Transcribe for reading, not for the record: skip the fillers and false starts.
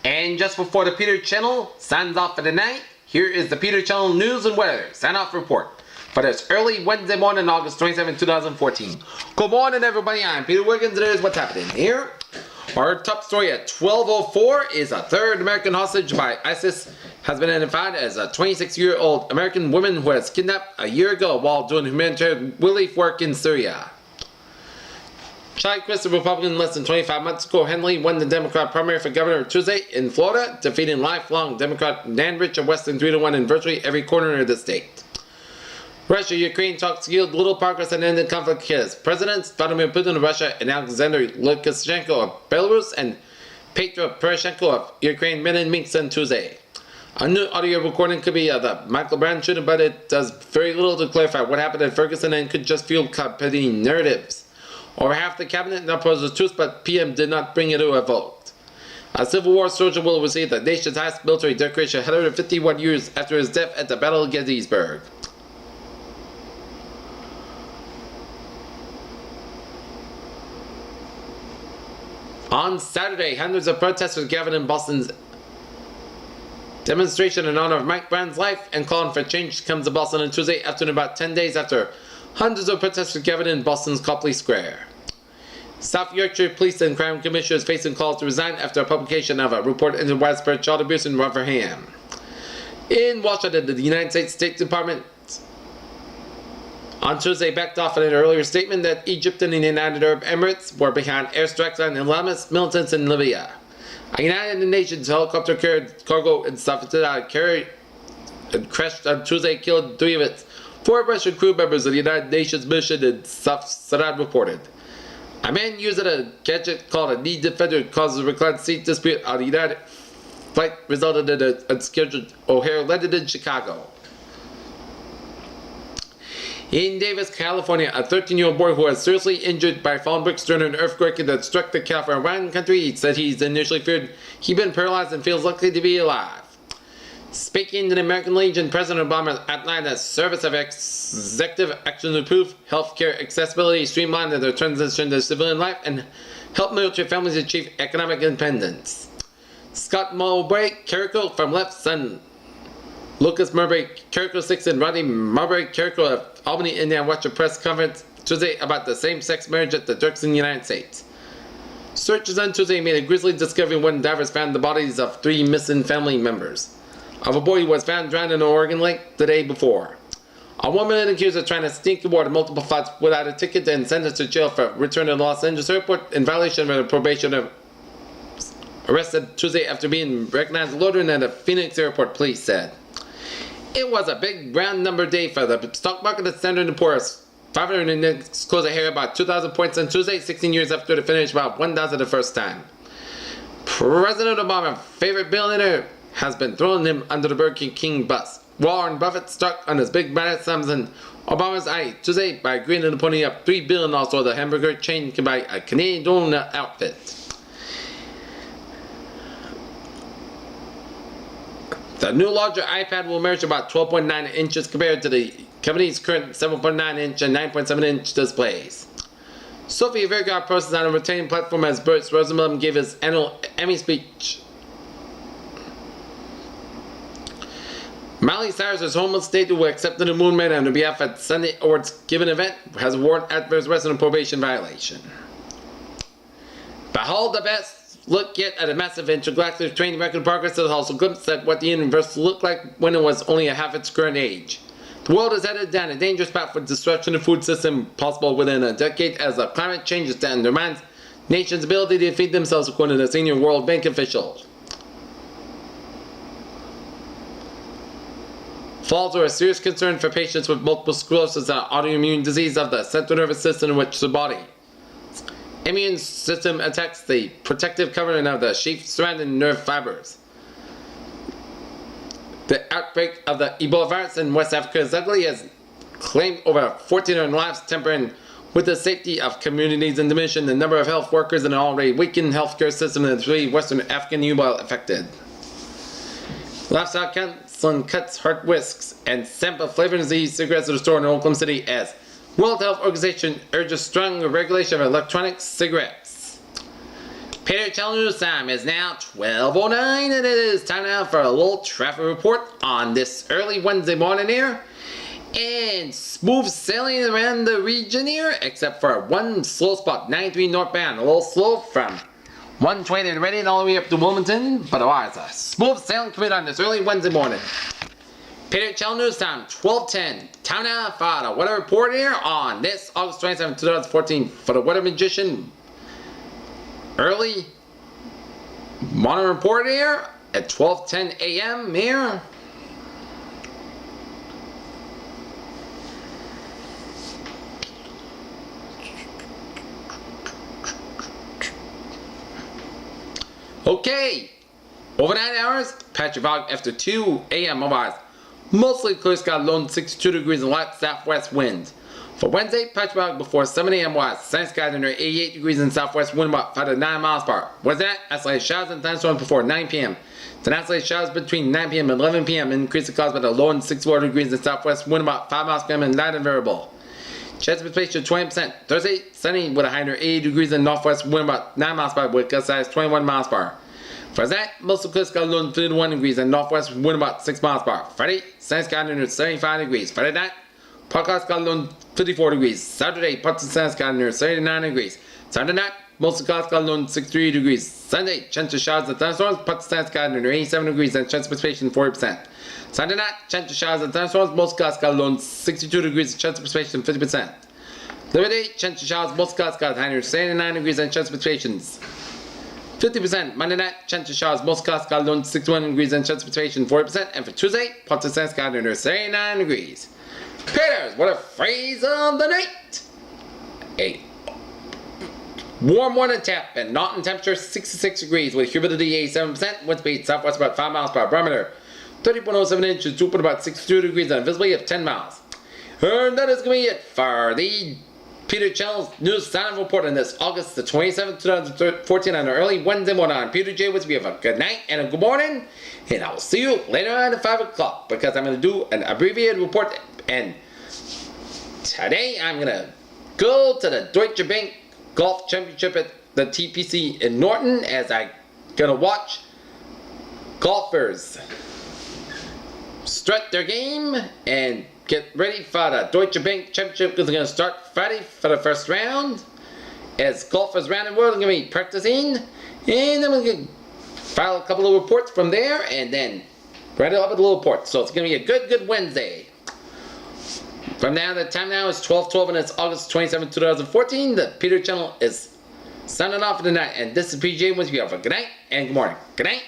And just before the Peter Channel signs off for the night, here is the Peter Channel News and Weather sign-off report for this early Wednesday morning, August 27, 2014. Good morning, everybody. I'm Peter Wiggins, and here's what's happening here. Our top story at 12:04 is a third American hostage by ISIS has been identified as a 26-year-old American woman who was kidnapped a year ago while doing humanitarian relief work in Syria. Charlie Crist, a Republican less than 25 months ago, Henley won the Democrat primary for governor Tuesday in Florida, defeating lifelong Democrat Dan Rich of Western 3-1 in virtually every corner of the state. Russia-Ukraine talks yield little progress and ended conflict as Presidents Vladimir Putin of Russia and Alexander Lukashenko of Belarus and Petro Poroshenko of Ukraine met in Minsk on Tuesday. A new audio recording could be of the Michael Brown shooting, but it does very little to clarify what happened at Ferguson and could just fuel competing narratives. Over half the cabinet opposed the truce, but PM did not bring it to a vote. A Civil War soldier will receive the nation's highest military decoration 151 years after his death at the Battle of Gettysburg. On Saturday, hundreds of protesters gathered in Boston's demonstration in honor of Mike Brown's life and calling for change comes to Boston on Tuesday afternoon, about 10 days after hundreds of protesters gathered in Boston's Copley Square. South Yorkshire Police and Crime Commissioner is facing calls to resign after a publication of a report into widespread child abuse in Rotherham. In Washington, the United States State Department on Tuesday backed off in an earlier statement that Egypt and the United Arab Emirates were behind airstrikes on Islamist militants in Libya. A United Nations helicopter carried cargo in Safed carried and crashed on Tuesday, killed 3 of its 4 Russian crew members of the United Nations mission in Safed reported. A man using a gadget called a knee defender caused a reclined seat dispute on the United flight resulted in an unscheduled O'Hare landed in Chicago. In Davis, California, a 13-year-old boy who was seriously injured by falling bricks during an earthquake that struck the California wine country said he's initially feared he'd been paralyzed and feels lucky to be alive. Speaking to the American Legion, President Obama outlined a service of executive action to improve healthcare accessibility, streamline their transition to civilian life, and help military families achieve economic independence. Scott Mowbray Carrico from Left, son Lucas Mowbray Carrico VI and Rodney Mowbray Carrico of Albany, Indiana, watched a press conference Tuesday about the same-sex marriage at the Turks in the United States. Searchers on Tuesday made a grisly discovery when divers found the bodies of 3 missing family members of a boy who was found drowned in an Oregon lake the day before. A woman is accused of trying to sneak aboard multiple flights without a ticket and sentenced to jail for return to the Los Angeles airport in violation of a probation arrested Tuesday after being recognized loitering at a Phoenix airport, police said. It was a big round number day for the stock market at Standard & Poor's. 500 index closed ahead about 2,000 points on Tuesday, 16 years after the finish about 1,000 the first time. President Obama's favorite billionaire has been throwing him under the Burger King bus. Warren Buffett struck on his big brand sums in Obama's eye Tuesday by agreeing to pony up $3 billion also the hamburger chain can buy a Canadian donut outfit. The new larger iPad will measure about 12.9 inches compared to the company's current 7.9 inch and 9.7 inch displays. Sofia Vergara posted on a retaining platform as Burt Rosenblum gave his annual Emmy speech. Miley Cyrus's homeless state who accepted the Moon Man on behalf of Sunday Awards given event has warned adverse resident probation violation. Behold the best look yet at a massive intergalactic train record progress that also glimpsed at what the universe looked like when it was only a half its current age. The world is headed down a dangerous path for disruption of the food system possible within a decade as the climate change that undermines nations' ability to feed themselves, according to senior World Bank officials. Falls are a serious concern for patients with multiple sclerosis, an autoimmune disease of the central nervous system in which the body immune system attacks the protective covering of the sheath surrounding nerve fibers. The outbreak of the Ebola virus in West Africa is ugly as claimed over 1,400 lives, tempering with the safety of communities and diminishing the number of health workers in an already weakened healthcare system in the 3 Western African Ebola affected. Lifestyle counseling cuts heart risks and sample flavored e-cigarettes at a store in Oklahoma City as World Health Organization urges strong regulation of electronic cigarettes. Peter Channel time is now 12:09 and it is time now for a little traffic report on this early Wednesday morning here. And smooth sailing around the region here, except for one slow spot, 93 northbound, a little slow from 120 to Reading all the way up to Wilmington, but otherwise a smooth sailing commute on this early Wednesday morning. Peter Channel News time, 12:10. Time now for the weather report here on this August 27, 2014 for the Weather Magician. Early morning report here at 12:10 a.m. here. Okay, over 9 hours, patchy fog after 2 a.m. otherwise. Mostly clear sky, low 62 degrees and light southwest winds. For Wednesday, patchy fog before 7 a.m. west. Sunny skies under 88 degrees and southwest wind about 5 to 9 miles per hour. Wednesday night, isolated showers and thunderstorms before 9 p.m. Then isolated showers between 9 p.m. and 11 p.m. Increase the clouds by the low and 64 degrees and southwest wind about 5 miles per p.m. and light and variable. Chance of precipitation 20%. Thursday, sunny with a high under 80 degrees and northwest wind about 9 miles per hour with gust size 21 miles per hour. Friday night, mostly clear sky, low 51 degrees and northwest wind about 6 miles per hour. Friday, sunny sky under 75 degrees. Friday night, part clouds sky low 54 degrees. Saturday, parts of sunny sky under 79 degrees. Saturday night, mostly clouds sky low 63 degrees. Sunday, chance of showers and thunderstorms, parts of sunny sky under 87 degrees and chance of precipitation 40%. Sunday night, chance of showers and thunderstorms, most clouds sky low 62 degrees and chance of precipitation 50%. Liberty, chance of showers, most clouds sky high under 79 degrees and chance of precipitation 50%. Monday night, chance of showers, most clouds sky low 61 degrees and chance of precipitation 40%. And for Tuesday, parts of sunny sky under 79 degrees. Peters, what a phrase of the night! A warm morning tap and Norton temperature 66 degrees with humidity 87%, wind speed southwest about 5 miles per hour, barometer 30.07 inches, dew point about 62 degrees and visibility of 10 miles. And that is going to be it for the Peter Channel News Sound Report on this August the 27th, 2014 on an early Wednesday morning. I'm Peter J. With you. Have a good night and a good morning. And I will see you later on at 5 o'clock because I'm going to do an abbreviated report. And today I'm going to go to the Deutsche Bank Golf Championship at the TPC in Norton as I'm going to watch golfers strut their game and get ready for the Deutsche Bank Championship because they're going to start Friday for the first round. As golfers around the world are going to be practicing. And then we're going to file a couple of reports from there and then write it up with a little report. So it's going to be a good Wednesday. From now, the time now is 12:12 and it's August 27, 2014. The Peter Channel is signing off for the night. And this is PJ with you. Have a good night and good morning. Good night.